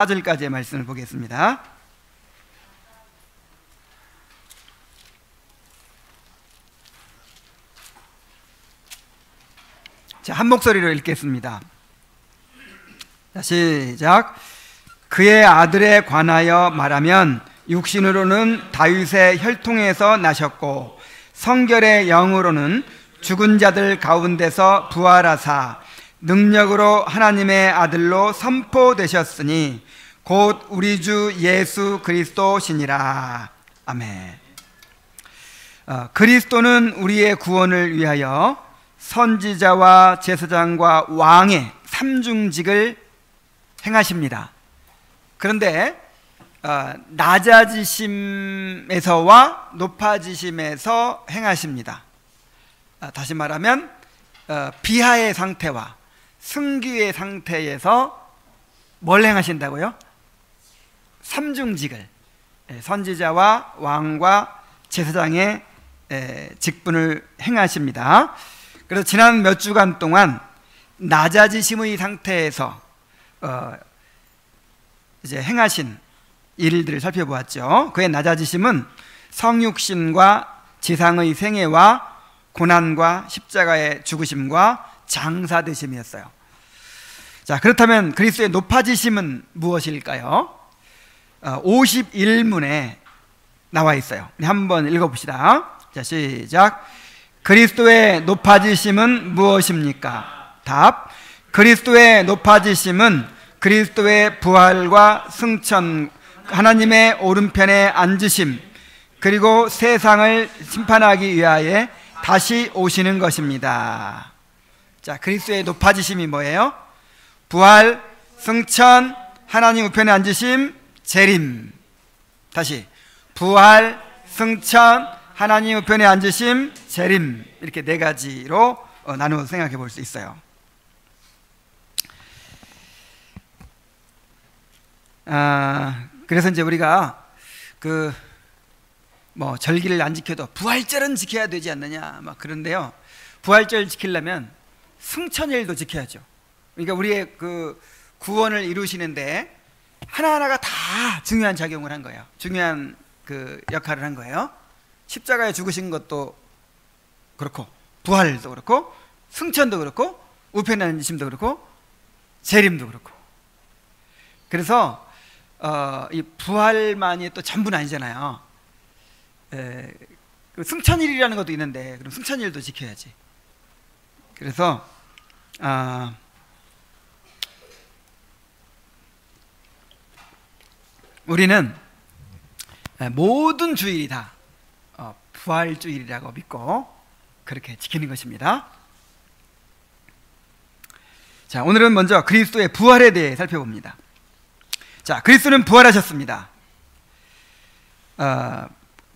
4절까지의 말씀을 보겠습니다. 자, 한 목소리로 읽겠습니다. 자, 시작. 그의 아들에 관하여 말하면 육신으로는 다윗의 혈통에서 나셨고 성결의 영으로는 죽은 자들 가운데서 부활하사 능력으로 하나님의 아들로 선포되셨으니 곧 우리 주 예수 그리스도시니라. 아멘. 그리스도는 우리의 구원을 위하여 선지자와 제사장과 왕의 삼중직을 행하십니다. 그런데 낮아지심에서와 높아지심에서 행하십니다. 다시 말하면 비하의 상태와 승귀의 상태에서 뭘 행하신다고요? 삼중직을, 선지자와 왕과 제사장의 직분을 행하십니다. 그래서 지난 몇 주간 동안 낮아지심의 상태에서 이제 행하신 일들을 살펴보았죠. 그의 낮아지심은 성육신과 지상의 생애와 고난과 십자가의 죽으심과 장사되심이었어요. 자, 그렇다면 그리스도의 높아지심은 무엇일까요? 51문에 나와 있어요. 우리 한번 읽어봅시다. 자, 시작. 그리스도의 높아지심은 무엇입니까? 답. 그리스도의 높아지심은 그리스도의 부활과 승천, 하나님의 오른편에 앉으심, 그리고 세상을 심판하기 위하여 다시 오시는 것입니다. 자, 그리스도의 높아지심이 뭐예요? 부활, 승천, 하나님 우편에 앉으심, 재림. 다시 부활, 승천, 하나님 우편에 앉으심, 재림. 이렇게 네 가지로 나누어 생각해 볼 수 있어요. 그래서 이제 우리가 절기를 안 지켜도 부활절은 지켜야 되지 않느냐 막 그런데요, 부활절 지키려면 승천일도 지켜야죠. 그러니까 우리의 그 구원을 이루시는데 하나하나가 다 중요한 작용을 한 거예요. 중요한 그 역할을 한 거예요. 십자가에 죽으신 것도 그렇고, 부활도 그렇고, 승천도 그렇고, 우편에 앉으심도 그렇고, 재림도 그렇고. 그래서 이 부활만이 또 전부는 아니잖아요. 그 승천일이라는 것도 있는데, 그럼 승천일도 지켜야지. 그래서 우리는 모든 주일이 다 부활주일이라고 믿고 그렇게 지키는 것입니다. 자, 오늘은 먼저 그리스도의 부활에 대해 살펴봅니다. 자, 그리스도는 부활하셨습니다.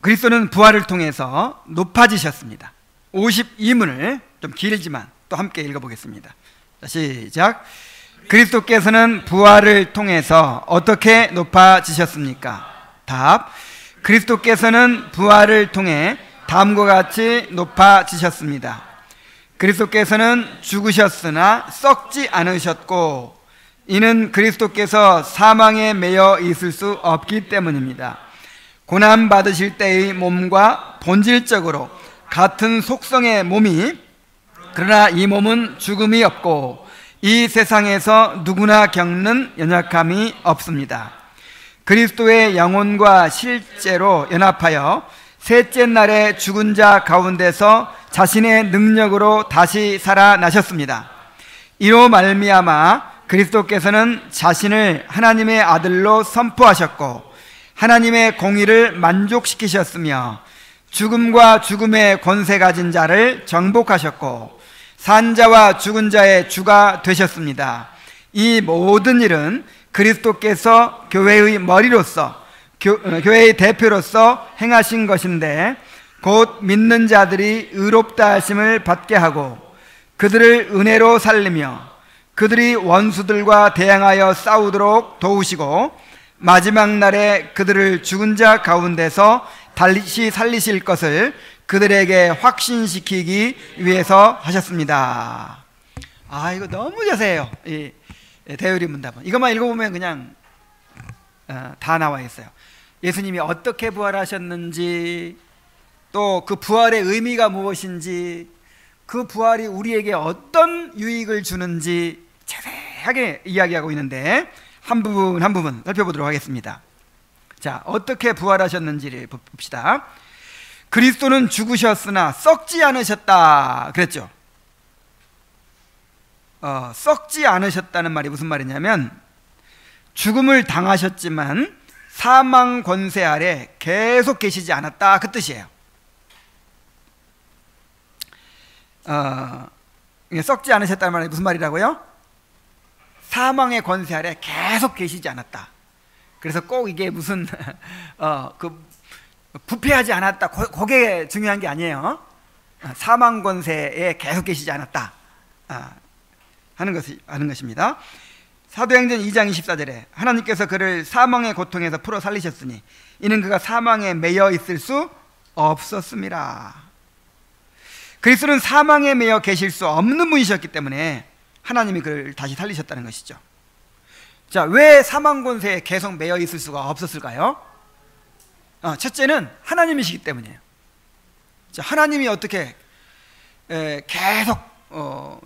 그리스도는 부활을 통해서 높아지셨습니다. 52문을 좀 길지만 또 함께 읽어보겠습니다. 자, 시작. 그리스도께서는 부활을 통해서 어떻게 높아지셨습니까? 답. 그리스도께서는 부활을 통해 다음과 같이 높아지셨습니다. 그리스도께서는 죽으셨으나 썩지 않으셨고, 이는 그리스도께서 사망에 매여 있을 수 없기 때문입니다. 고난 받으실 때의 몸과 본질적으로 같은 속성의 몸이, 그러나 이 몸은 죽음이 없고 이 세상에서 누구나 겪는 연약함이 없습니다. 그리스도의 영혼과 실제로 연합하여 셋째 날에 죽은 자 가운데서 자신의 능력으로 다시 살아나셨습니다. 이로 말미암아 그리스도께서는 자신을 하나님의 아들로 선포하셨고 하나님의 공의를 만족시키셨으며 죽음과 죽음의 권세 가진 자를 정복하셨고 산 자와 죽은 자의 주가 되셨습니다. 이 모든 일은 그리스도께서 교회의 머리로서, 교회의 대표로서 행하신 것인데, 곧 믿는 자들이 의롭다 하심을 받게 하고 그들을 은혜로 살리며 그들이 원수들과 대항하여 싸우도록 도우시고 마지막 날에 그들을 죽은 자 가운데서 다시 살리실 것을 그들에게 확신시키기 위해서 하셨습니다. 이거 너무 자세해요. 이 대의리 문답은. 이것만 읽어보면 그냥 다 나와 있어요. 예수님이 어떻게 부활하셨는지, 또 그 부활의 의미가 무엇인지, 그 부활이 우리에게 어떤 유익을 주는지 자세하게 이야기하고 있는데, 한 부분 한 부분 살펴보도록 하겠습니다. 자, 어떻게 부활하셨는지를 봅시다. 그리스도는 죽으셨으나 썩지 않으셨다 그랬죠. 썩지 않으셨다는 말이 무슨 말이냐면, 죽음을 당하셨지만 사망 권세 아래 계속 계시지 않았다, 그 뜻이에요. 썩지 않으셨다는 말이 무슨 말이라고요? 사망의 권세 아래 계속 계시지 않았다. 그래서 꼭 이게 무슨 부패하지 않았다, 그게 중요한 게 아니에요. 사망 권세에 계속 계시지 않았다 하는 것입니다. 사도행전 2장 24절에 하나님께서 그를 사망의 고통에서 풀어 살리셨으니 이는 그가 사망에 매여 있을 수 없었습니다. 그리스도는 사망에 매여 계실 수 없는 분이셨기 때문에 하나님이 그를 다시 살리셨다는 것이죠. 자, 왜 사망 권세에 계속 매여 있을 수가 없었을까요? 첫째는 하나님이시기 때문이에요. 자, 하나님이 어떻게 계속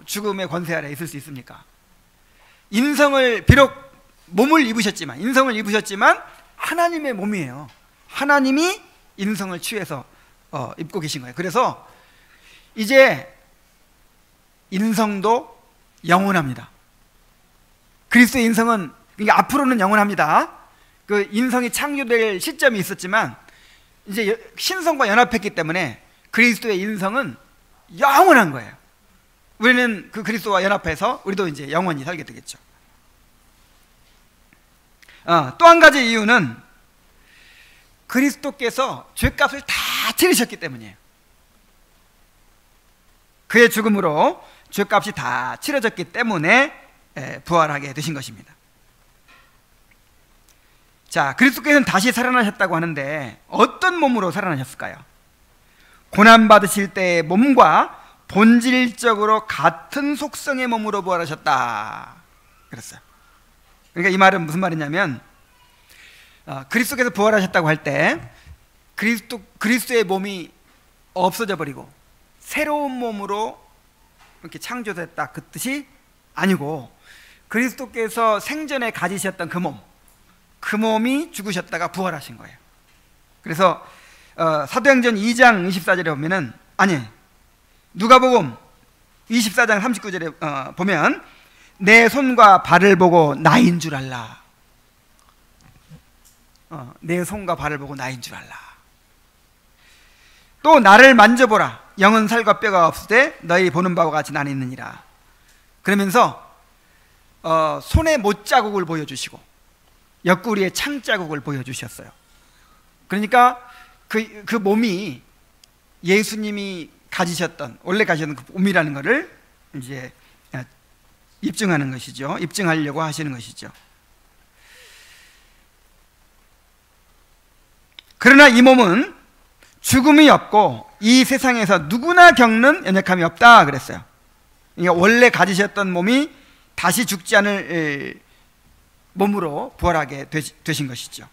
죽음의 권세 아래 있을 수 있습니까? 인성을, 비록 몸을 입으셨지만, 인성을 입으셨지만 하나님의 몸이에요. 하나님이 인성을 취해서 입고 계신 거예요. 그래서 이제 인성도 영원합니다. 그리스도의 인성은, 그러니까 앞으로는 영원합니다. 그 인성이 창조될 시점이 있었지만 이제 신성과 연합했기 때문에 그리스도의 인성은 영원한 거예요. 우리는 그 그리스도와 연합해서 우리도 이제 영원히 살게 되겠죠. 또 한 가지 이유는 그리스도께서 죄값을 다 치르셨기 때문이에요. 그의 죽음으로 죄값이 다 치러졌기 때문에 부활하게 되신 것입니다. 자, 그리스도께서는 다시 살아나셨다고 하는데 어떤 몸으로 살아나셨을까요? 고난받으실 때의 몸과 본질적으로 같은 속성의 몸으로 부활하셨다 그랬어요. 그러니까 이 말은 무슨 말이냐면, 그리스도께서 부활하셨다고 할 때 그리스도의 몸이 없어져 버리고 새로운 몸으로 이렇게 창조됐다, 그 뜻이 아니고, 그리스도께서 생전에 가지셨던 그 몸이 죽으셨다가 부활하신 거예요. 그래서 사도행전 2장 24절에 보면은, 아니, 누가복음 24장 39절에 보면 내 손과 발을 보고 나인 줄 알라. 내 손과 발을 보고 나인 줄 알라. 또 나를 만져보라. 영은 살과 뼈가 없을 때 너희 보는 바와 같이 나는 있느니라. 그러면서 손의 못자국을 보여주시고 옆구리의 창자국을 보여주셨어요. 그러니까 그 몸이 예수님이 원래 가지셨던 그 몸이라는 것을 이제 입증하는 것이죠. 입증하려고 하시는 것이죠. 그러나 이 몸은 죽음이 없고 이 세상에서 누구나 겪는 연약함이 없다 그랬어요. 그러니까 원래 가지셨던 몸이 다시 죽지 않을 몸으로 부활하게 되신 것이죠.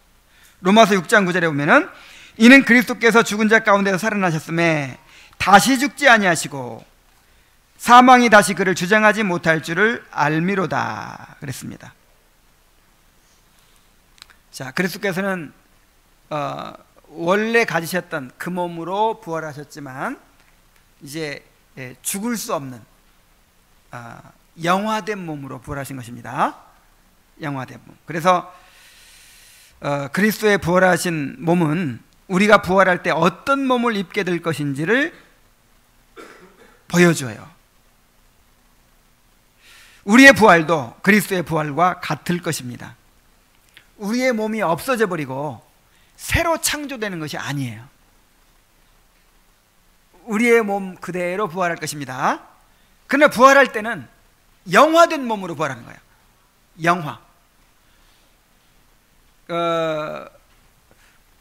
로마서 6장 9절에 보면은 이는 그리스도께서 죽은 자 가운데서 살아나셨음에 다시 죽지 아니하시고 사망이 다시 그를 주장하지 못할 줄을 알미로다 그랬습니다. 자, 그리스도께서는 원래 가지셨던 그 몸으로 부활하셨지만 이제 죽을 수 없는 영화된 몸으로 부활하신 것입니다. 영화된 몸. 그래서 그리스도의 부활하신 몸은 우리가 부활할 때 어떤 몸을 입게 될 것인지를 보여줘요. 우리의 부활도 그리스도의 부활과 같을 것입니다. 우리의 몸이 없어져 버리고 새로 창조되는 것이 아니에요. 우리의 몸 그대로 부활할 것입니다. 그러나 부활할 때는 영화된 몸으로 부활하는 거예요. 영화.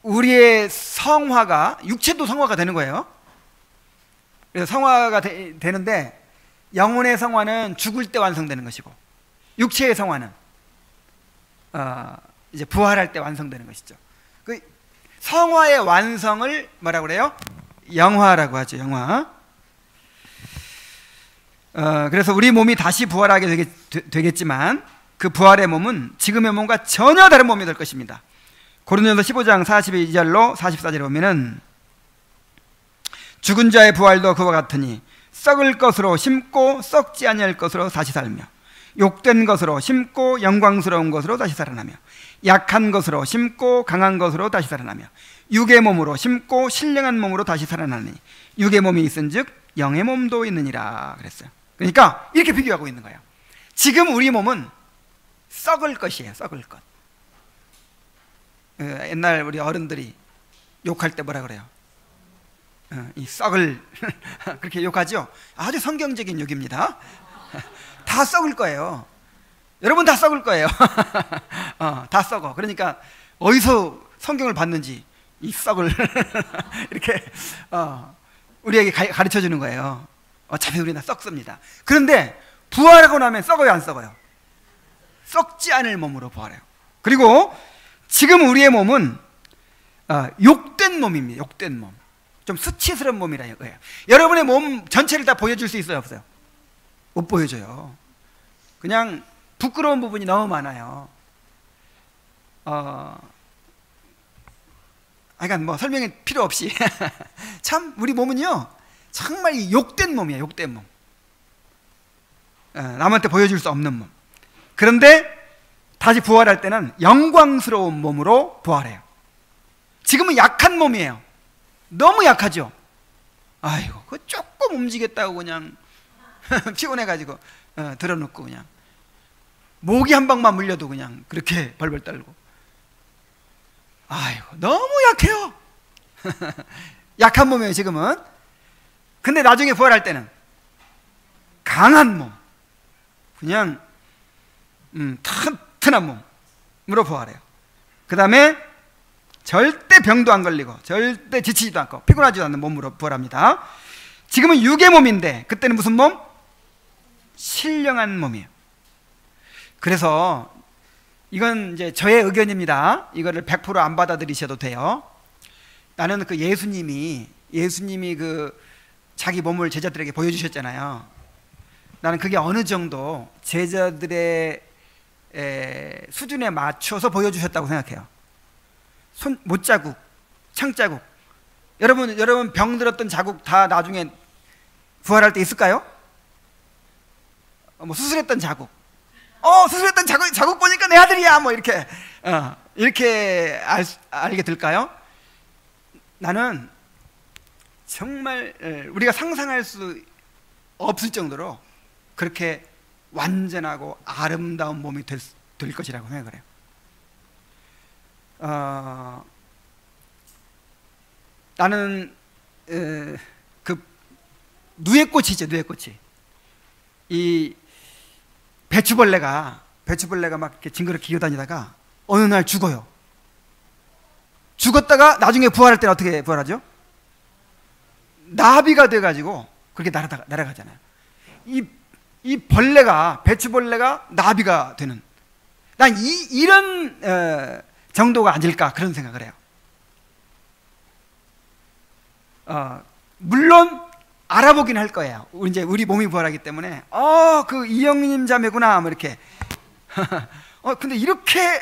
우리의 성화가, 육체도 성화가 되는 거예요. 그래서 성화가 되는데 영혼의 성화는 죽을 때 완성되는 것이고 육체의 성화는 이제 부활할 때 완성되는 것이죠. 그 성화의 완성을 뭐라고 그래요? 영화라고 하죠. 영화. 그래서 우리 몸이 다시 부활하게 되겠지만 그 부활의 몸은 지금의 몸과 전혀 다른 몸이 될 것입니다. 고린도전서 15장 42절로 44절에 보면은 죽은 자의 부활도 그와 같으니 썩을 것으로 심고 썩지 아니할 것으로 다시 살며 욕된 것으로 심고 영광스러운 것으로 다시 살아나며 약한 것으로 심고 강한 것으로 다시 살아나며 육의 몸으로 심고 신령한 몸으로 다시 살아나니 육의 몸이 있은즉 영의 몸도 있느니라 그랬어요. 그러니까 이렇게 비교하고 있는 거예요. 지금 우리 몸은 썩을 것이에요. 썩을 것. 옛날 우리 어른들이 욕할 때 뭐라 그래요? 이 썩을 그렇게 욕하죠. 아주 성경적인 욕입니다. 다 썩을 거예요. 여러분 다 썩을 거예요. 다 썩어. 그러니까 어디서 성경을 봤는지 이 썩을 이렇게 우리에게 가르쳐 주는 거예요. 어차피 우리는 썩습니다. 그런데 부활하고 나면 썩어요, 안 썩어요? 썩지 않을 몸으로 부활해요. 그리고 지금 우리의 몸은 욕된 몸입니다. 욕된 몸. 좀 수치스러운 몸이라는 거예요. 여러분의 몸 전체를 다 보여줄 수 있어요, 없어요? 못 보여줘요. 그냥 부끄러운 부분이 너무 많아요. 그러니까 뭐 설명이 필요 없이 참 우리 몸은요 정말 이 욕된 몸이에요. 욕된 몸. 남한테 보여줄 수 없는 몸. 그런데 다시 부활할 때는 영광스러운 몸으로 부활해요. 지금은 약한 몸이에요. 너무 약하죠. 아이고, 그 조금 움직였다고 그냥 피곤해가지고 들어놓고 그냥 모기 한 방만 물려도 그냥 그렇게 벌벌 떨고. 아이고, 너무 약해요. 약한 몸이에요 지금은. 근데 나중에 부활할 때는 강한 몸, 그냥 튼튼한 몸으로 부활해요. 그 다음에 절대 병도 안 걸리고 절대 지치지도 않고 피곤하지도 않는 몸으로 부활합니다. 지금은 육의 몸인데 그때는 무슨 몸? 신령한 몸이에요. 그래서 이건 이제 저의 의견입니다. 이거를 100% 안 받아들이셔도 돼요. 나는 그 예수님이 그 자기 몸을 제자들에게 보여주셨잖아요. 나는 그게 어느 정도 제자들의 수준에 맞춰서 보여주셨다고 생각해요. 못자국, 창자국. 여러분 병 들었던 자국 다 나중에 부활할 때 있을까요? 뭐 수술했던 자국. 수술했던 자국 보니까 내 아들이야. 뭐 이렇게 알게 될까요? 나는 정말 우리가 상상할 수 없을 정도로 그렇게 완전하고 아름다운 몸이 될 것이라고 생각을 해요. 나는 그 누에꽃이죠. 누에꽃이 이 배추벌레가 막 이렇게 징그럽게 기어다니다가 어느 날 죽어요. 죽었다가 나중에 부활할 때는 어떻게 부활하죠? 나비가 돼가지고 그렇게 날아가잖아요. 이 벌레가, 배추벌레가 나비가 되는, 난 이런 정도가 아닐까 그런 생각을 해요. 물론 알아보긴 할 거예요. 이제 우리 몸이 부활하기 때문에 그 이영님 자매구나 뭐 이렇게 근데 이렇게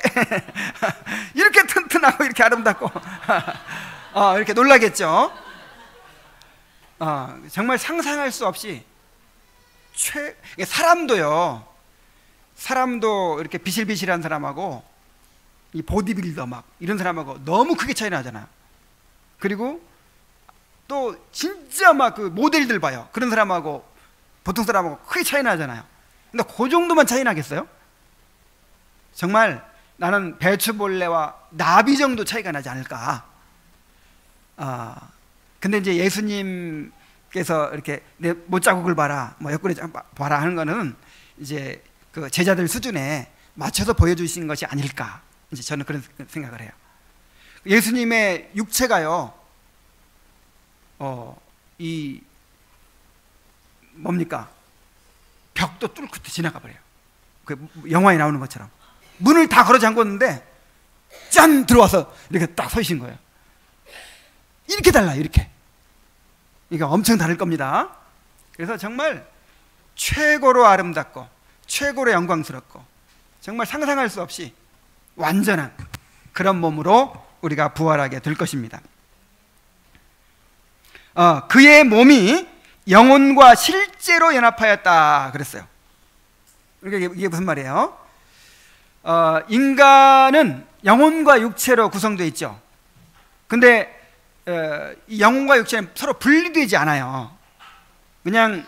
이렇게 튼튼하고 이렇게 아름답고 이렇게 놀라겠죠. 정말 상상할 수 없이 사람도 이렇게 비실비실한 사람하고 이 보디빌더 막 이런 사람하고 너무 크게 차이 나잖아요. 그리고 또 진짜 막 그 모델들 봐요. 그런 사람하고 보통 사람하고 크게 차이 나잖아요. 근데 그 정도만 차이 나겠어요? 정말 나는 배추벌레와 나비 정도 차이가 나지 않을까. 근데 이제 예수님께서 이렇게 내 못자국을 봐라, 뭐 옆구리 봐라 하는 거는 이제 그 제자들 수준에 맞춰서 보여주신 것이 아닐까. 이제 저는 그런 생각을 해요. 예수님의 육체가요, 이 뭡니까? 벽도 뚫고 지나가 버려요. 그 영화에 나오는 것처럼 문을 다 걸어 잠궜는데 짠 들어와서 이렇게 딱 서신 거예요. 이렇게 달라요. 이렇게. 그러니까 엄청 다를 겁니다. 그래서 정말 최고로 아름답고 최고로 영광스럽고 정말 상상할 수 없이 완전한 그런 몸으로 우리가 부활하게 될 것입니다. 그의 몸이 영혼과 실제로 연합하였다 그랬어요. 그러니까 이게 무슨 말이에요? 인간은 영혼과 육체로 구성되어 있죠. 근데 이 영혼과 육체는 서로 분리되지 않아요. 그냥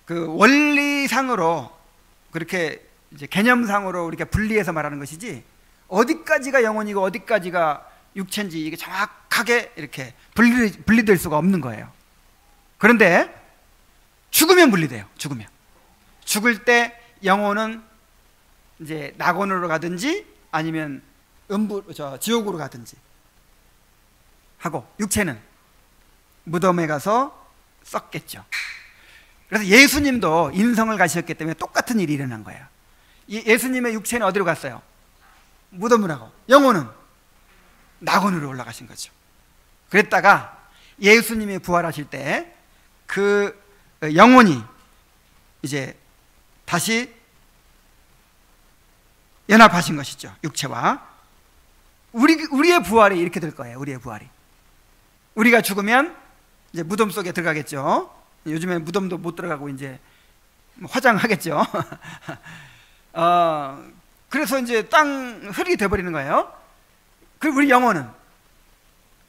그 원리상으로 그렇게 이제 개념상으로 이렇게 분리해서 말하는 것이지 어디까지가 영혼이고 어디까지가 육체인지 이게 정확하게 이렇게 분리될 수가 없는 거예요. 그런데 죽으면 분리돼요. 죽을 때 영혼은 이제 낙원으로 가든지 아니면 지옥으로 가든지 하고 육체는 무덤에 가서 썩겠죠. 그래서 예수님도 인성을 가셨기 때문에 똑같은 일이 일어난 거예요. 예수님의 육체는 어디로 갔어요? 무덤으로 가고 영혼은 낙원으로 올라가신 거죠. 그랬다가 예수님이 부활하실 때 그 영혼이 이제 다시 연합하신 것이죠. 육체와. 우리의 부활이 이렇게 될 거예요. 우리의 부활이. 우리가 죽으면 이제 무덤 속에 들어가겠죠. 요즘에 무덤도 못 들어가고 이제 화장하겠죠. 그래서 이제 땅 흙이 돼버리는 거예요. 그리고 우리 영혼은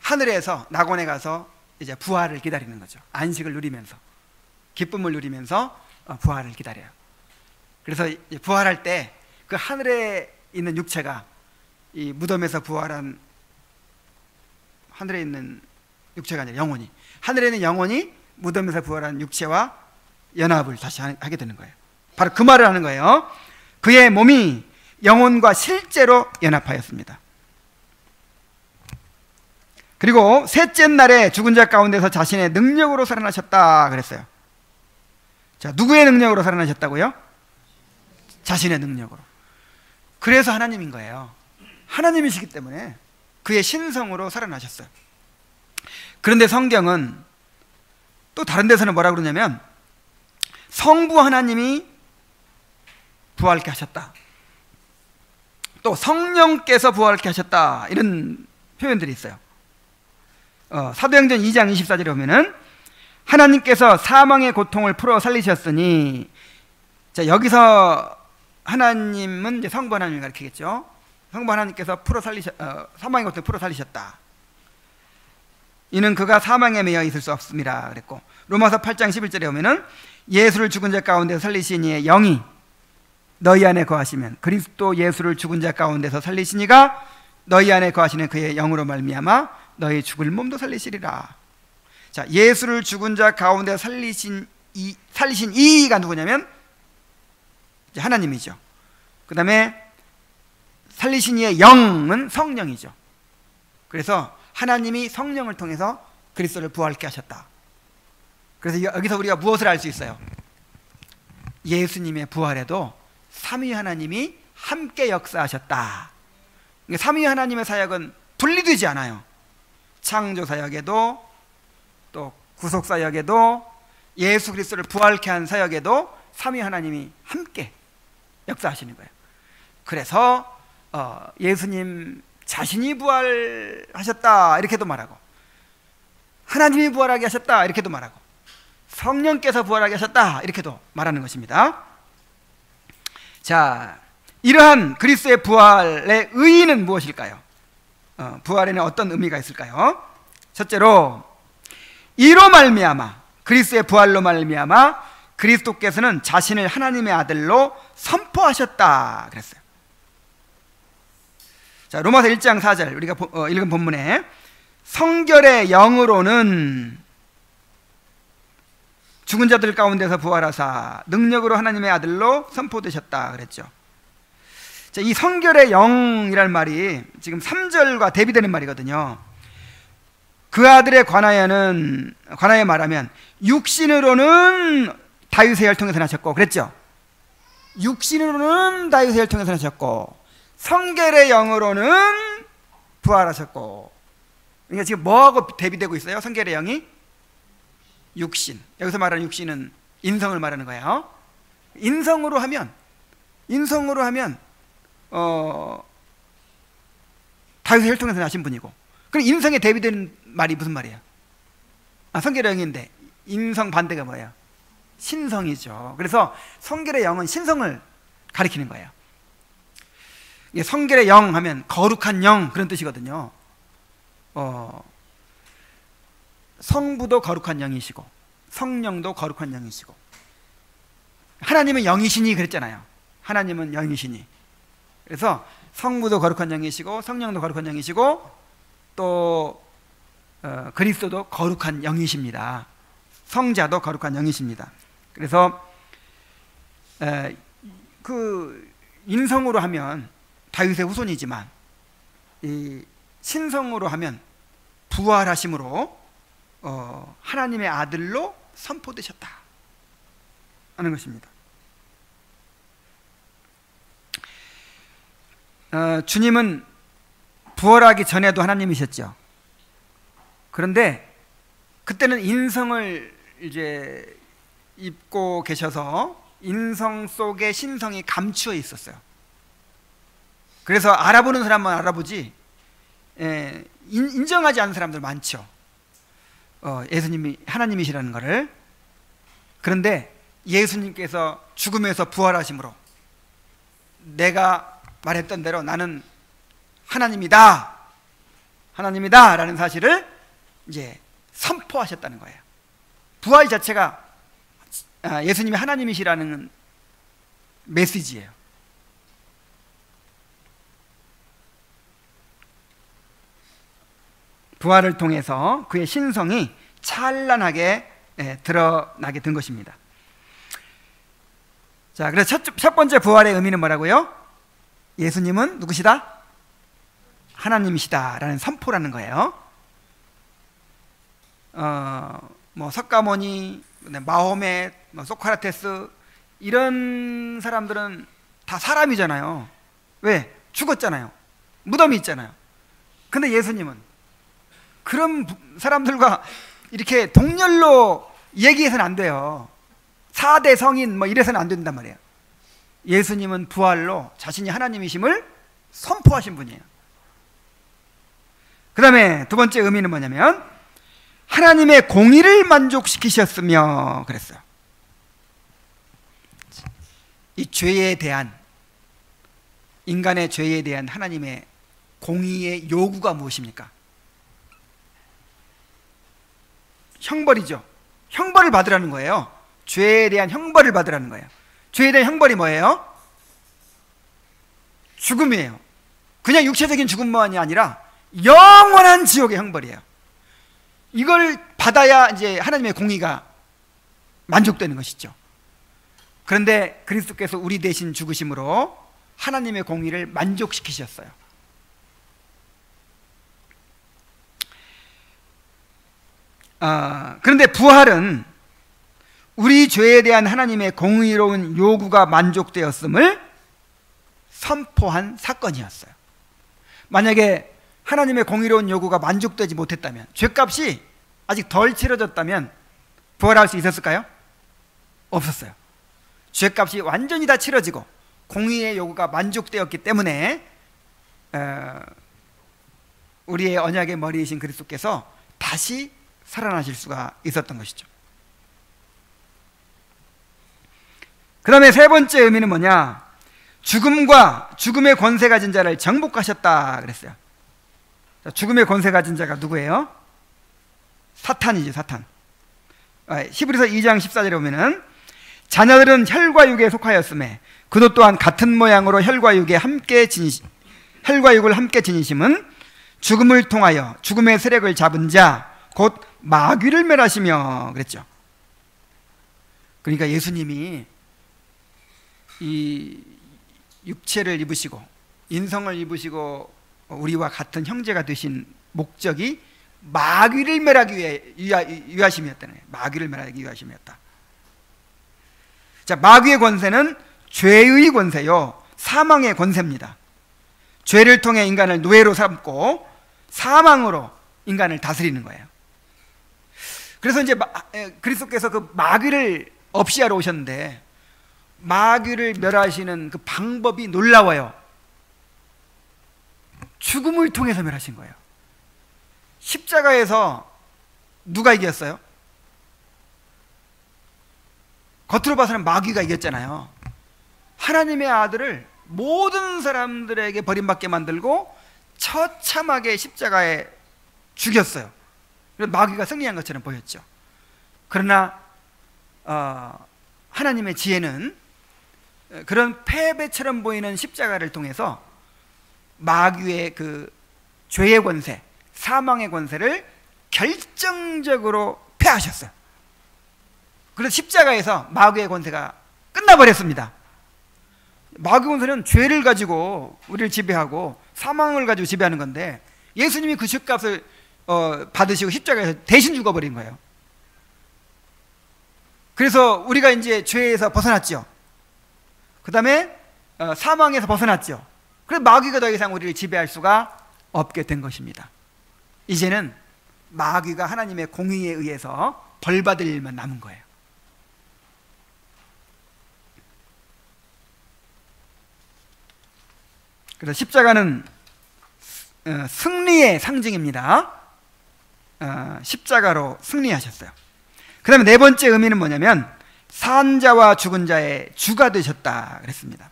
하늘에서 낙원에 가서 이제 부활을 기다리는 거죠. 안식을 누리면서 기쁨을 누리면서 부활을 기다려요. 그래서 부활할 때 그 하늘에 있는 육체가 이 무덤에서 부활한 하늘에 있는 육체가 아니라 영혼이, 하늘에 있는 영혼이 무덤에서 부활한 육체와 연합을 다시 하게 되는 거예요. 바로 그 말을 하는 거예요. 그의 몸이 영혼과 실제로 연합하였습니다. 그리고 셋째 날에 죽은 자 가운데서 자신의 능력으로 살아나셨다 그랬어요. 자, 누구의 능력으로 살아나셨다고요? 자신의 능력으로. 그래서 하나님인 거예요. 하나님이시기 때문에 그의 신성으로 살아나셨어요. 그런데 성경은 또 다른 데서는 뭐라고 그러냐면 성부 하나님이 부활케 하셨다, 또 성령께서 부활케 하셨다, 이런 표현들이 있어요. 사도행전 2장 24절에 보면은 하나님께서 사망의 고통을 풀어 살리셨으니, 자, 여기서 하나님은 이제 성부 하나님을 가리키겠죠. 성부 하나님께서 사망의 고통을 풀어 살리셨다. 이는 그가 사망에 매여 있을 수 없습니다 그랬고, 로마서 8장 11절에 보면은 예수를 죽은 자 가운데서 살리신 이의 영이 너희 안에 거하시면 그리스도 예수를 죽은 자 가운데서 살리신 이가 너희 안에 거하시는 그의 영으로 말미암아 너희 죽을 몸도 살리시리라. 자, 예수를 죽은 자 가운데 살리신 이가 누구냐면 이제 하나님이죠. 그 다음에 살리신 이의 영은 성령이죠. 그래서 하나님이 성령을 통해서 그리스도를 부활케 하셨다. 그래서 여기서 우리가 무엇을 알 수 있어요? 예수님의 부활에도 삼위 하나님이 함께 역사하셨다. 그러니까 삼위 하나님의 사역은 분리되지 않아요. 창조 사역에도 또 구속 사역에도 예수 그리스도를 부활케 한 사역에도 삼위 하나님이 함께 역사하시는 거예요. 그래서 예수님 자신이 부활하셨다 이렇게도 말하고, 하나님이 부활하게 하셨다 이렇게도 말하고, 성령께서 부활하게 하셨다 이렇게도 말하는 것입니다. 자, 이러한 그리스도의 부활의 의의는 무엇일까요? 부활에는 어떤 의미가 있을까요? 첫째로, 이로 말미암아, 그리스도의 부활로 말미암아 그리스도께서는 자신을 하나님의 아들로 선포하셨다 그랬어요. 자, 로마서 1장 4절 우리가 읽은 본문에 성결의 영으로는 죽은 자들 가운데서 부활하사 능력으로 하나님의 아들로 선포되셨다 그랬죠. 자, 이 성결의 영이란 말이 지금 3절과 대비되는 말이거든요. 그 아들에 관하여 말하면 육신으로는 다윗의 혈통에서 나셨고 그랬죠. 육신으로는 다윗의 혈통에서 나셨고 성결의 영으로는 부활하셨고. 그러니까 지금 뭐하고 대비되고 있어요? 성결의 영이 육신. 여기서 말하는 육신은 인성을 말하는 거예요. 인성으로 하면 다윗의 혈통에서 나신 분이고, 그럼 인성에 대비되는 말이 무슨 말이에요? 성결의 영인데 인성 반대가 뭐예요? 신성이죠. 그래서 성결의 영은 신성을 가리키는 거예요. 성결의 영 하면 거룩한 영, 그런 뜻이거든요. 성부도 거룩한 영이시고 성령도 거룩한 영이시고, 하나님은 영이시니 그랬잖아요. 하나님은 영이시니. 그래서 성부도 거룩한 영이시고 성령도 거룩한 영이시고 또 그리스도도 거룩한 영이십니다. 성자도 거룩한 영이십니다. 그래서 그 인성으로 하면 다윗의 후손이지만 이 신성으로 하면 부활하심으로 하나님의 아들로 선포되셨다 하는 것입니다. 주님은 부활하기 전에도 하나님이셨죠. 그런데 그때는 인성을 이제 입고 계셔서 인성 속에 신성이 감추어 있었어요. 그래서 알아보는 사람만 알아보지 인정하지 않는 사람들 많죠. 예수님이 하나님이시라는 것을. 그런데 예수님께서 죽음에서 부활하심으로 내가 말했던 대로 나는 하나님이다 라는 사실을 이제 선포하셨다는 거예요. 부활 자체가 예수님이 하나님이시라는 메시지예요. 부활을 통해서 그의 신성이 찬란하게 드러나게 된 것입니다. 자, 그래서 첫 번째 부활의 의미는 뭐라고요? 예수님은 누구시다? 하나님이시다 라는 선포라는 거예요. 뭐 석가모니, 마호멧, 소크라테스 이런 사람들은 다 사람이잖아요. 왜? 죽었잖아요. 무덤이 있잖아요. 근데 예수님은 그런 사람들과 이렇게 동렬로 얘기해서는 안 돼요. 4대 성인 뭐 이래서는 안 된단 말이에요. 예수님은 부활로 자신이 하나님이심을 선포하신 분이에요. 그 다음에 두 번째 의미는 뭐냐면 하나님의 공의를 만족시키셨으며 그랬어요. 이 죄에 대한, 인간의 죄에 대한 하나님의 공의의 요구가 무엇입니까? 형벌이죠. 형벌을 받으라는 거예요. 죄에 대한 형벌을 받으라는 거예요. 죄에 대한 형벌이 뭐예요? 죽음이에요. 그냥 육체적인 죽음만이 아니라 영원한 지옥의 형벌이에요. 이걸 받아야 이제 하나님의 공의가 만족되는 것이죠. 그런데 그리스도께서 우리 대신 죽으심으로 하나님의 공의를 만족시키셨어요. 그런데 부활은 우리 죄에 대한 하나님의 공의로운 요구가 만족되었음을 선포한 사건이었어요. 만약에 하나님의 공의로운 요구가 만족되지 못했다면, 죄값이 아직 덜 치러졌다면 부활할 수 있었을까요? 없었어요. 죄값이 완전히 다 치러지고 공의의 요구가 만족되었기 때문에 우리의 언약의 머리이신 그리스도께서 다시 살아나실 수가 있었던 것이죠. 그 다음에 세 번째 의미는 뭐냐? 죽음과 죽음의 권세 가진 자를 정복하셨다 그랬어요. 죽음의 권세 가진 자가 누구예요? 사탄이죠. 사탄. 히브리서 2장 14절에 보면은 자녀들은 혈과 육에 속하였음에 그도 또한 같은 모양으로 혈과 육을 함께 지니심은 죽음을 통하여 죽음의 세력을 잡은 자 곧 마귀를 멸하시며 그랬죠. 그러니까 예수님이 이 육체를 입으시고 인성을 입으시고 우리와 같은 형제가 되신 목적이 마귀를 멸하기 위하심이었다는 거예요. 마귀를 멸하기 위하심이었다. 자, 마귀의 권세는 죄의 권세요, 사망의 권세입니다. 죄를 통해 인간을 노예로 삼고 사망으로 인간을 다스리는 거예요. 그래서 이제 그리스도께서 그 마귀를 없이 하러 오셨는데, 마귀를 멸하시는 그 방법이 놀라워요. 죽음을 통해서 멸하신 거예요. 십자가에서 누가 이겼어요? 겉으로 봐서는 마귀가 이겼잖아요. 하나님의 아들을 모든 사람들에게 버림받게 만들고 처참하게 십자가에 죽였어요. 그래서 마귀가 승리한 것처럼 보였죠. 그러나 하나님의 지혜는 그런 패배처럼 보이는 십자가를 통해서 마귀의 그 죄의 권세, 사망의 권세를 결정적으로 패하셨어요. 그래서 십자가에서 마귀의 권세가 끝나버렸습니다. 마귀 권세는 죄를 가지고 우리를 지배하고 사망을 가지고 지배하는 건데, 예수님이 그 죄값을 받으시고 십자가에서 대신 죽어버린 거예요. 그래서 우리가 이제 죄에서 벗어났죠. 그 다음에 사망에서 벗어났죠. 그래서 마귀가 더 이상 우리를 지배할 수가 없게 된 것입니다. 이제는 마귀가 하나님의 공의에 의해서 벌받을 일만 남은 거예요. 그래서 십자가는 승리의 상징입니다. 십자가로 승리하셨어요. 그 다음에 네 번째 의미는 뭐냐면, 산 자와 죽은 자의 주가 되셨다 그랬습니다.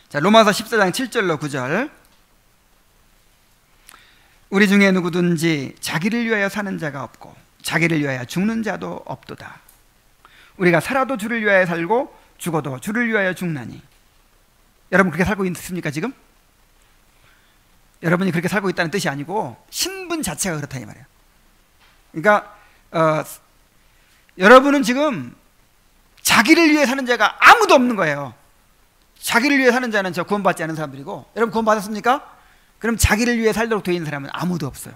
자, 로마서 14장 7절로 9절. 우리 중에 누구든지 자기를 위하여 사는 자가 없고 자기를 위하여 죽는 자도 없도다. 우리가 살아도 주를 위하여 살고 죽어도 주를 위하여 죽나니. 여러분 그렇게 살고 있습니까 지금? 여러분이 그렇게 살고 있다는 뜻이 아니고 신분 자체가 그렇다 이 말이에요. 그러니까 여러분은 지금 자기를 위해 사는 자가 아무도 없는 거예요. 자기를 위해 사는 자는 저 구원받지 않은 사람들이고, 여러분 구원받았습니까? 그럼 자기를 위해 살도록 되어 있는 사람은 아무도 없어요.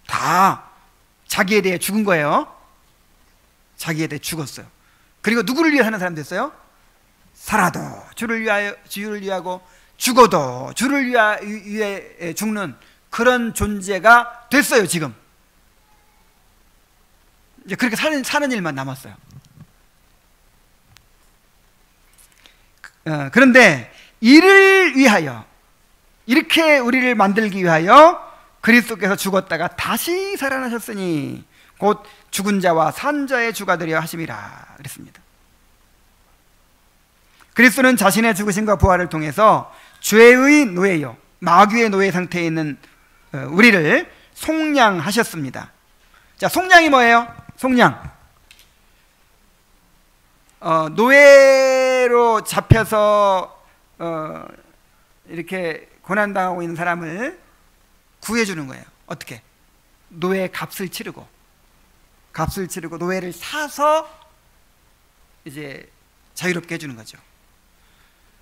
다 자기에 대해 죽은 거예요. 자기에 대해 죽었어요. 그리고 누구를 위해 사는 사람 됐어요? 살아도 주를 위하고 죽어도 주를 위해 죽는 그런 존재가 됐어요 지금. 이제 그렇게 사는 일만 남았어요. 그런데 이를 위하여, 이렇게 우리를 만들기 위하여 그리스도께서 죽었다가 다시 살아나셨으니 곧 죽은 자와 산 자의 주가 되려 하심이라 그랬습니다. 그리스도는 자신의 죽으심과 부활을 통해서 죄의 노예요, 마귀의 노예 상태에 있는 우리를 속량하셨습니다. 자, 속량이 뭐예요? 속량. 노예로 잡혀서 이렇게 고난당하고 있는 사람을 구해주는 거예요. 어떻게? 노예 값을 치르고 노예를 사서 이제 자유롭게 해주는 거죠.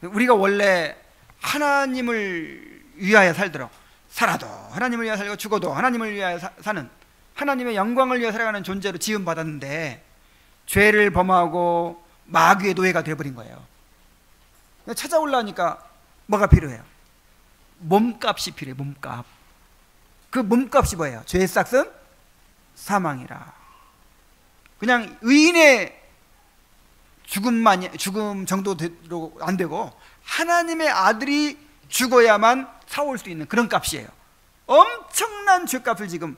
우리가 원래 하나님을 위하여 살도록, 살아도 하나님을 위하여 살고 죽어도 하나님을 위하여 사는, 하나님의 영광을 위하여 살아가는 존재로 지음받았는데 죄를 범하고 마귀의 노예가 되어버린 거예요. 찾아올라니까 뭐가 필요해요? 몸값이 필요해요. 몸값. 그 몸값이 뭐예요? 죄의 싹은 사망이라. 그냥 의인의 죽음 정도로 안 되고 하나님의 아들이 죽어야만 사올 수 있는 그런 값이에요. 엄청난 죄값을 지금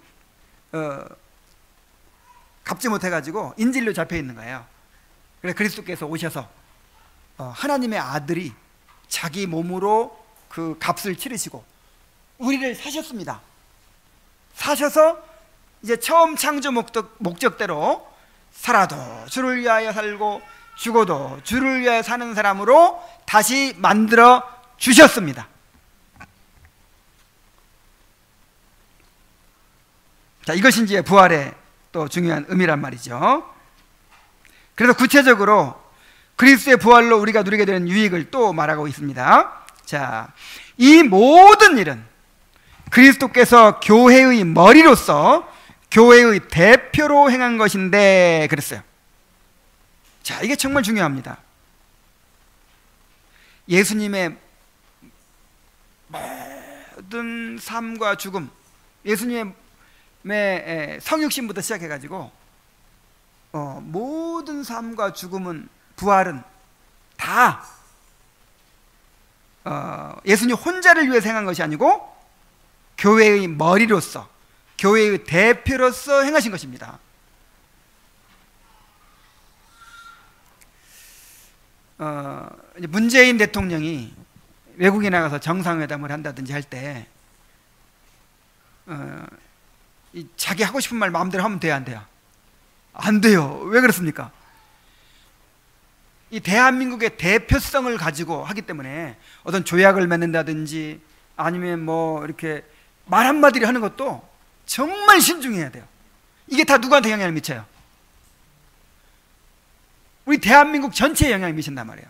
갚지 못해가지고 인질로 잡혀 있는 거예요. 그래서 그리스도께서 오셔서 하나님의 아들이 자기 몸으로 그 값을 치르시고 우리를 사셨습니다. 사셔서 이제 처음 창조 목적대로 살아도 주를 위하여 살고 죽어도 주를 위하여 사는 사람으로 다시 만들어 주셨습니다. 자, 이것이 이제 부활의 또 중요한 의미란 말이죠. 그래서 구체적으로 그리스도의 부활로 우리가 누리게 되는 유익을 또 말하고 있습니다. 자, 이 모든 일은 그리스도께서 교회의 머리로서 교회의 대표로 행한 것인데 그랬어요. 자, 이게 정말 중요합니다. 모든 삶과 죽음, 예수님의 성육신부터 시작해가지고 모든 삶과 죽음은, 부활은 다 예수님 혼자를 위해서 행한 것이 아니고 교회의 머리로서, 교회의 대표로서 행하신 것입니다. 문재인 대통령이 외국에 나가서 정상회담을 한다든지 할 때 자기 하고 싶은 말 마음대로 하면 돼요, 안 돼요? 안 돼요. 왜 그렇습니까? 이 대한민국의 대표성을 가지고 하기 때문에 어떤 조약을 맺는다든지 아니면 뭐 이렇게 말 한마디를 하는 것도 정말 신중해야 돼요. 이게 다 누구한테 영향을 미쳐요? 우리 대한민국 전체에 영향을 미친단 말이에요.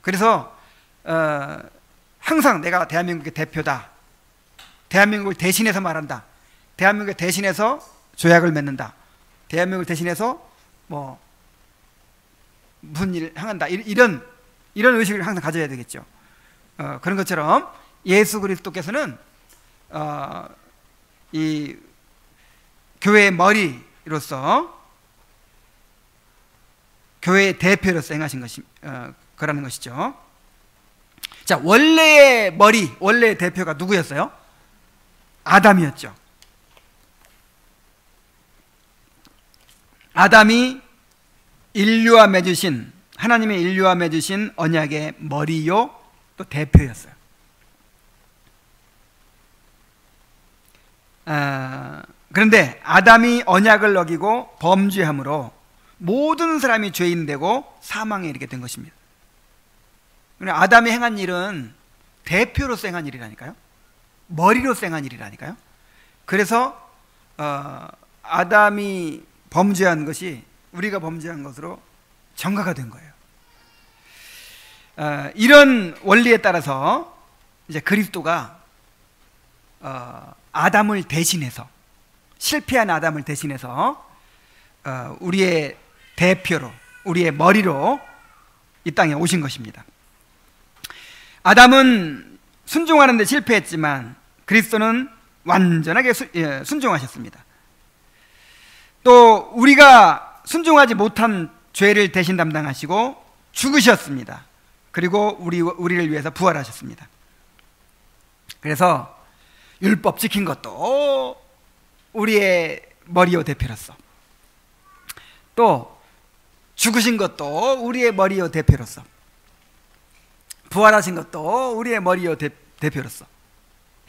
그래서 항상 내가 대한민국의 대표다, 대한민국을 대신해서 말한다, 대한민국을 대신해서 조약을 맺는다, 대한민국을 대신해서 뭐 무슨 일을 행한다, 이런 의식을 항상 가져야 되겠죠. 그런 것처럼 예수 그리스도께서는 이 교회의 머리로서, 교회의 대표로서 행하신 거라는 것이죠. 자, 원래의 머리, 원래의 대표가 누구였어요? 아담이었죠. 아담이 인류와 맺으신, 하나님의 인류와 맺으신 언약의 머리요 또 대표였어요. 그런데 아담이 언약을 어기고 범죄함으로 모든 사람이 죄인 되고 사망에 이르게 된 것입니다. 아담이 행한 일은 대표로서 행한 일이라니까요. 머리로서 행한 일이라니까요. 그래서 아담이 범죄한 것이 우리가 범죄한 것으로 전가가 된 거예요. 이런 원리에 따라서 이제 그리스도가 아담을 대신해서, 실패한 아담을 대신해서 우리의 대표로, 우리의 머리로 이 땅에 오신 것입니다. 아담은 순종하는 데 실패했지만 그리스도는 완전하게 순종하셨습니다. 또 우리가 순종하지 못한 죄를 대신 담당하시고 죽으셨습니다. 그리고 우리를 위해서 부활하셨습니다. 그래서 율법 지킨 것도 우리의 머리요 대표로서, 또 죽으신 것도 우리의 머리요 대표로서, 부활하신 것도 우리의 머리요 대표로서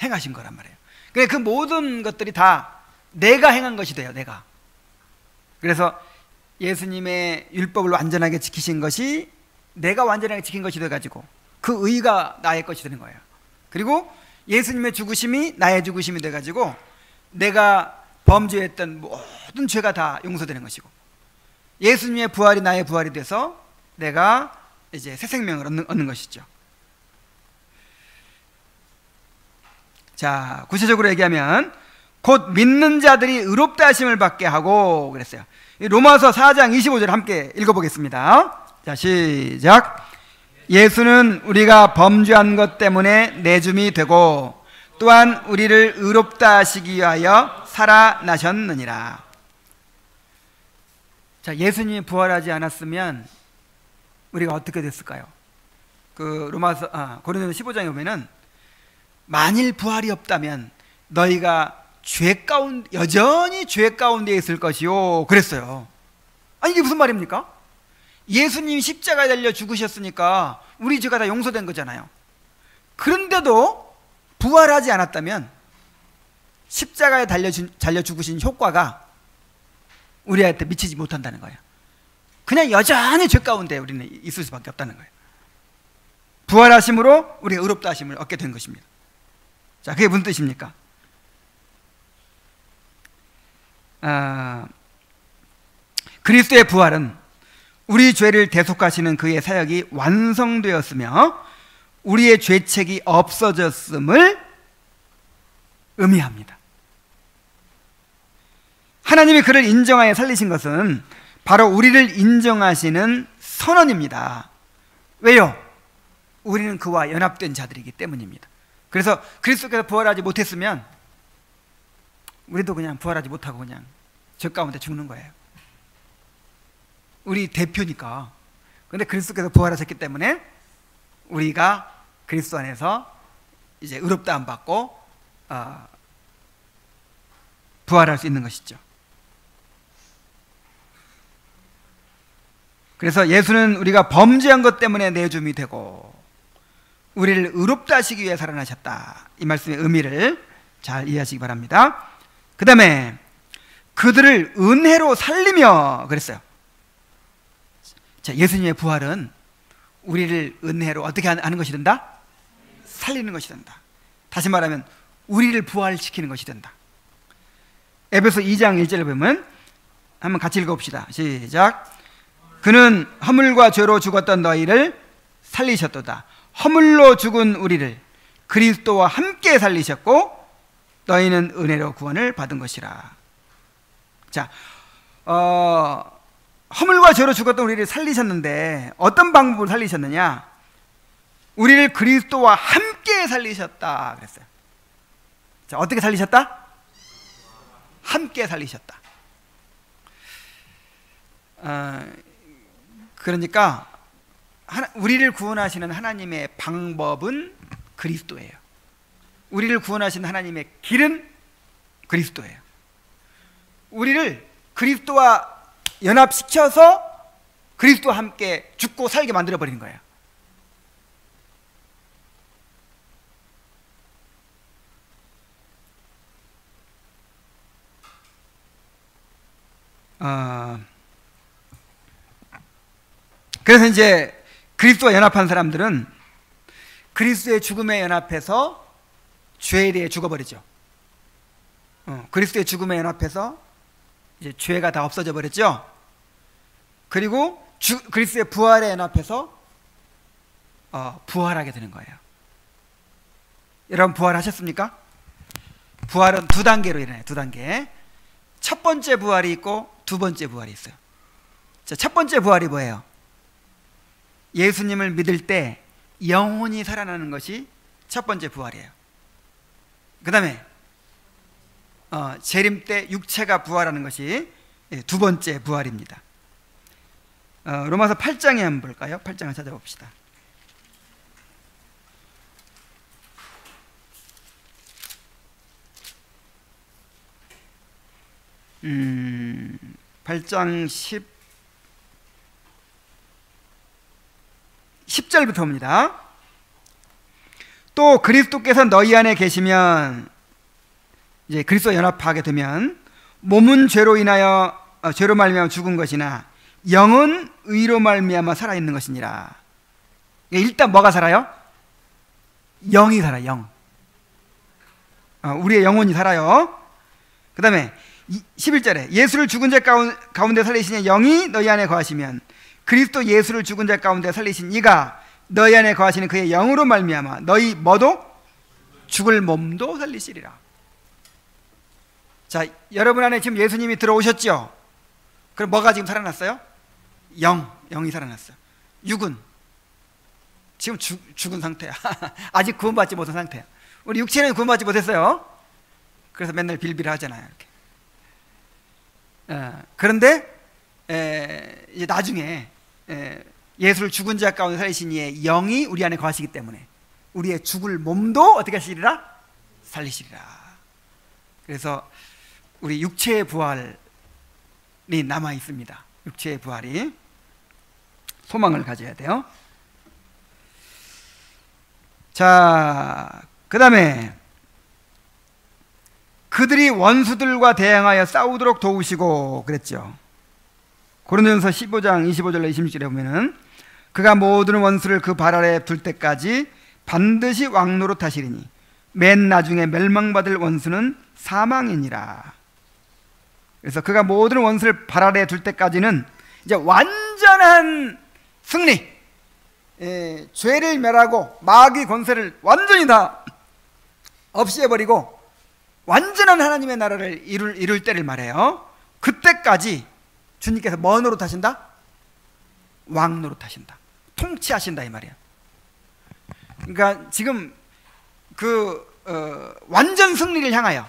행하신 거란 말이에요. 그 모든 것들이 다 내가 행한 것이 돼요, 내가. 그래서 예수님의 율법을 완전하게 지키신 것이 내가 완전하게 지킨 것이 돼가지고 그 의가 나의 것이 되는 거예요. 그리고 예수님의 죽으심이 나의 죽으심이 돼가지고 내가 범죄했던 모든 죄가 다 용서되는 것이고, 예수님의 부활이 나의 부활이 돼서 내가 이제 새 생명을 얻는 것이죠. 자, 구체적으로 얘기하면 곧 믿는 자들이 의롭다 하심을 받게 하고 그랬어요. 로마서 4장 25절 함께 읽어보겠습니다. 자, 시작. 예수는 우리가 범죄한 것 때문에 내줌이 되고 또한 우리를 의롭다 하시기 위하여 살아나셨느니라. 자, 예수님이 부활하지 않았으면 우리가 어떻게 됐을까요? 고린도서 15장에 보면은 만일 부활이 없다면 너희가 여전히 죄 가운데 있을 것이요 그랬어요. 아니, 이게 무슨 말입니까? 예수님이 십자가에 달려 죽으셨으니까 우리 죄가 다 용서된 거잖아요. 그런데도 부활하지 않았다면 십자가에 달려 죽으신 효과가 우리한테 미치지 못한다는 거예요. 그냥 여전히 죄 가운데 우리는 있을 수밖에 없다는 거예요. 부활하심으로 우리가 의롭다 하심을 얻게 된 것입니다. 자, 그게 무슨 뜻입니까? 그리스도의 부활은 우리 죄를 대속하시는 그의 사역이 완성되었으며 우리의 죄책이 없어졌음을 의미합니다. 하나님이 그를 인정하여 살리신 것은 바로 우리를 인정하시는 선언입니다. 왜요? 우리는 그와 연합된 자들이기 때문입니다. 그래서 그리스도께서 부활하지 못했으면 우리도 그냥 부활하지 못하고 그냥 저 가운데 죽는 거예요. 우리 대표니까. 근데 그리스도께서 부활하셨기 때문에 우리가 그리스도 안에서 이제 의롭다함 받고 부활할 수 있는 것이죠. 그래서 예수는 우리가 범죄한 것 때문에 내줌이 되고 우리를 의롭다 하시기 위해 살아나셨다. 이 말씀의 의미를 잘 이해하시기 바랍니다. 그 다음에 그들을 은혜로 살리며 그랬어요. 자, 예수님의 부활은 우리를 은혜로 어떻게 하는 것이 된다? 살리는 것이 된다. 다시 말하면 우리를 부활시키는 것이 된다. 에베소 2장 1절을 보면 한번 같이 읽어봅시다. 시작. 그는 허물과 죄로 죽었던 너희를 살리셨도다. 허물로 죽은 우리를 그리스도와 함께 살리셨고 너희는 은혜로 구원을 받은 것이라. 자, 허물과 죄로 죽었던 우리를 살리셨는데 어떤 방법으로 살리셨느냐? 우리를 그리스도와 함께 살리셨다 그랬어요. 자, 어떻게 살리셨다? 함께 살리셨다. 그러니까 우리를 구원하시는 하나님의 방법은 그리스도예요. 우리를 구원하시는 하나님의 길은 그리스도예요. 우리를 그리스도와 연합시켜서 그리스도와 함께 죽고 살게 만들어버리는 거예요. 그래서 이제 그리스도와 연합한 사람들은 그리스도의 죽음에 연합해서 죄에 대해 죽어버리죠. 그리스도의 죽음에 연합해서 이제 죄가 다 없어져 버렸죠. 그리고 그리스도의 부활에 연합해서 부활하게 되는 거예요. 여러분 부활하셨습니까? 부활은 두 단계로 일어나요. 두 단계. 첫 번째 부활이 있고 두 번째 부활이 있어요. 자, 첫 번째 부활이 뭐예요? 예수님을 믿을 때 영혼이 살아나는 것이 첫 번째 부활이에요. 그 다음에 재림 때 육체가 부활하는 것이 두 번째 부활입니다. 로마서 8장에 한번 볼까요? 8장을 찾아봅시다. 음, 8장 10절부터 옵니다. 또 그리스도께서 너희 안에 계시면, 이제 그리스도와 연합하게 되면 몸은 죄로 인하여 죄로 말미암아 죽은 것이나 영은 의로 말미암아 살아있는 것이니라. 일단 뭐가 살아요? 영이 살아요. 영. 우리의 영혼이 살아요. 그 다음에 11절에 예수를 죽은 자 가운데 살리신 영이 너희 안에 거하시면 그리스도 예수를 죽은 자 가운데 살리신 이가 너희 안에 거하시는 그의 영으로 말미암아 너희 뭐도? 죽을 몸도 살리시리라. 자, 여러분 안에 지금 예수님이 들어오셨죠? 그럼 뭐가 지금 살아났어요? 영이 살아났어요. 육은 지금 죽은 상태야. 아직 구원받지 못한 상태야. 우리 육체는 구원받지 못했어요. 그래서 맨날 빌빌 하잖아요. 이렇게. 그런데 이제 나중에 예수를 죽은 자 가운데 살리신 이의 영이 우리 안에 거하시기 때문에 우리의 죽을 몸도 어떻게 하시리라? 살리시리라. 그래서 우리 육체의 부활이 남아 있습니다. 육체의 부활이 소망을 가져야 돼요. 자, 그 다음에 그들이 원수들과 대항하여 싸우도록 도우시고 그랬죠. 고린도전서 15장 25절로 26절에 보면은 그가 모든 원수를 그 발 아래 둘 때까지 반드시 왕노릇 하시리니 맨 나중에 멸망받을 원수는 사망이니라. 그래서 그가 모든 원수를 발 아래 둘 때까지는 이제 완전한 승리, 죄를 멸하고 마귀 권세를 완전히 다 없애버리고 완전한 하나님의 나라를 이룰 때를 말해요. 그때까지 주님께서 뭐 노릇하신다? 왕 노릇하신다. 통치하신다 이 말이에요. 그러니까 지금 완전 승리를 향하여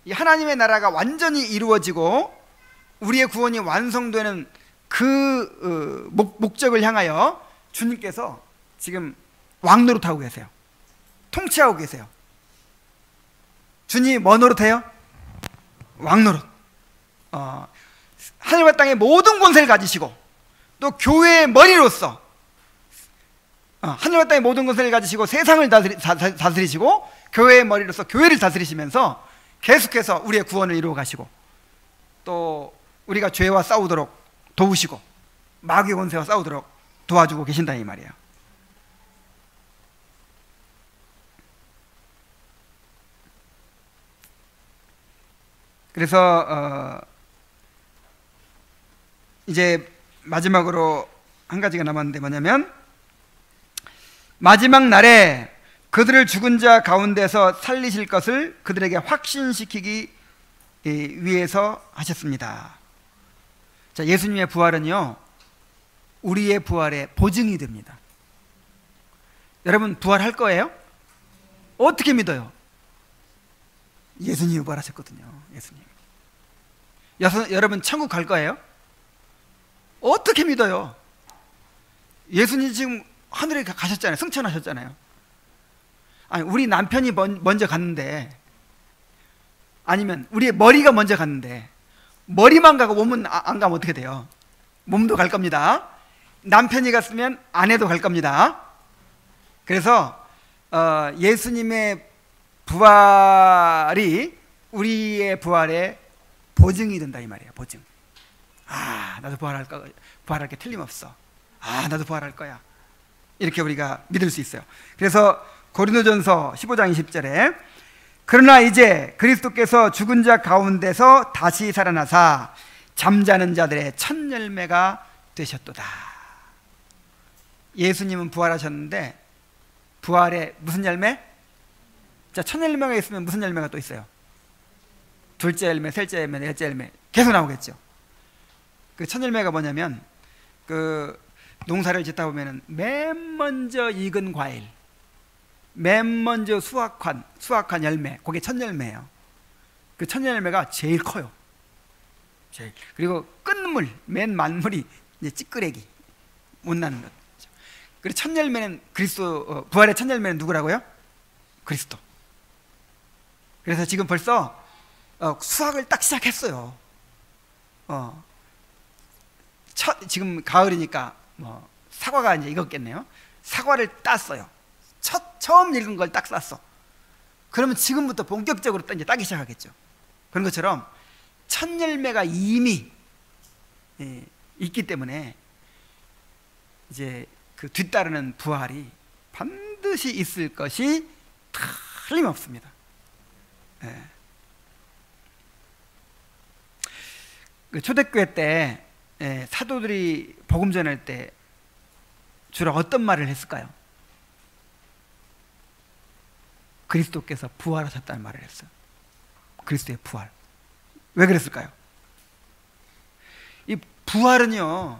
이 하나님의 나라가 완전히 이루어지고 우리의 구원이 완성되는 그 목적을 향하여 주님께서 지금 왕노릇하고 계세요. 통치하고 계세요. 주님이 뭐 노릇해요? 왕노릇. 하늘과 땅의 모든 권세를 가지시고 또 교회의 머리로서 하늘과 땅의 모든 권세를 가지시고 세상을 다스리시고 교회의 머리로서 교회를 다스리시면서 계속해서 우리의 구원을 이루어 가시고 또 우리가 죄와 싸우도록 도우시고 마귀의 권세와 싸우도록 도와주고 계신다 이 말이에요. 그래서 이제 마지막으로 한 가지가 남았는데 뭐냐면 마지막 날에 그들을 죽은 자 가운데서 살리실 것을 그들에게 확신시키기 위해서 하셨습니다. 자, 예수님의 부활은요 우리의 부활의 보증이 됩니다. 여러분 부활할 거예요? 어떻게 믿어요? 예수님이 부활하셨거든요. 예수님. 여러분 천국 갈 거예요? 어떻게 믿어요? 예수님 지금 하늘에 가셨잖아요. 승천하셨잖아요. 아니 우리 남편이 먼저 갔는데 아니면 우리의 머리가 먼저 갔는데 머리만 가고 몸은 안 가면 어떻게 돼요? 몸도 갈 겁니다. 남편이 갔으면 아내도 갈 겁니다. 그래서 예수님의 부활이 우리의 부활의 보증이 된다 이 말이에요. 보증. 나도 부활할 게 틀림없어. 나도 부활할 거야. 이렇게 우리가 믿을 수 있어요. 그래서 고린도전서 15장 20절에 그러나 이제 그리스도께서 죽은 자 가운데서 다시 살아나사 잠자는 자들의 첫 열매가 되셨도다. 예수님은 부활하셨는데 부활의 무슨 열매? 자, 첫 열매가 있으면 무슨 열매가 또 있어요? 둘째 열매, 셋째 열매, 넷째 열매 계속 나오겠죠. 그 첫 열매가 뭐냐면 그 농사를 짓다 보면은 맨 먼저 익은 과일, 맨 먼저 수확한 열매, 그게 첫 열매예요. 그 첫 열매가 제일 커요. 제일. 그리고 끝물, 맨 만물이 이제 찌끄레기, 못나는 것. 그리고 첫 열매는 그리스도, 부활의 첫 열매는 누구라고요? 그리스도. 그래서 지금 벌써 수확을 딱 시작했어요. 지금 가을이니까 사과가 이제 익었겠네요. 사과를 땄어요. 처음 익은 걸 딱 땄어. 그러면 지금부터 본격적으로 이제 따기 시작하겠죠. 그런 것처럼 첫 열매가 이미 있기 때문에 이제 그 뒤따르는 부활이 반드시 있을 것이 틀림없습니다. 그 초대교회 때 사도들이 복음 전할 때 주로 어떤 말을 했을까요? 그리스도께서 부활하셨다는 말을 했어요. 그리스도의 부활. 왜 그랬을까요? 이 부활은요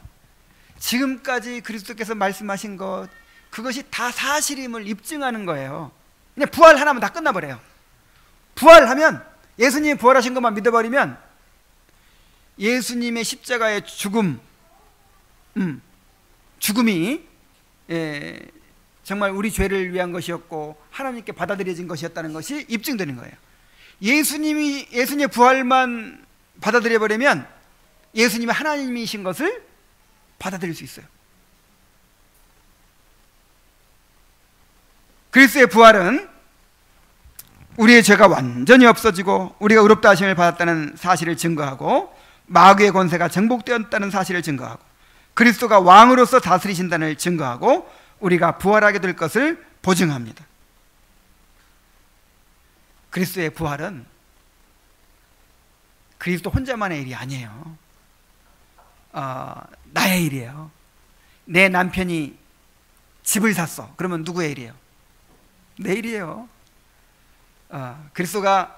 지금까지 그리스도께서 말씀하신 것 그것이 다 사실임을 입증하는 거예요. 그냥 부활 하나면 다 끝나버려요. 부활하면 예수님이 부활하신 것만 믿어버리면 예수님의 십자가의 죽음이 정말 우리 죄를 위한 것이었고 하나님께 받아들여진 것이었다는 것이 입증되는 거예요. 예수님의 부활만 받아들여버리면 예수님이 하나님이신 것을 받아들일 수 있어요. 그리스도의 부활은 우리의 죄가 완전히 없어지고 우리가 의롭다 하심을 받았다는 사실을 증거하고 마귀의 권세가 정복되었다는 사실을 증거하고 그리스도가 왕으로서 다스리신다는 증거하고 우리가 부활하게 될 것을 보증합니다. 그리스도의 부활은 그리스도 혼자만의 일이 아니에요. 나의 일이에요. 내 남편이 집을 샀어. 그러면 누구의 일이에요? 내 일이에요. 그리스도가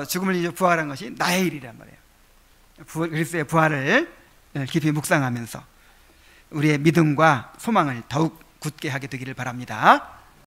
죽음을 이겨 부활한 것이 나의 일이란 말이에요. 그리스도의 부활을 깊이 묵상하면서 우리의 믿음과 소망을 더욱 굳게 하게 되기를 바랍니다.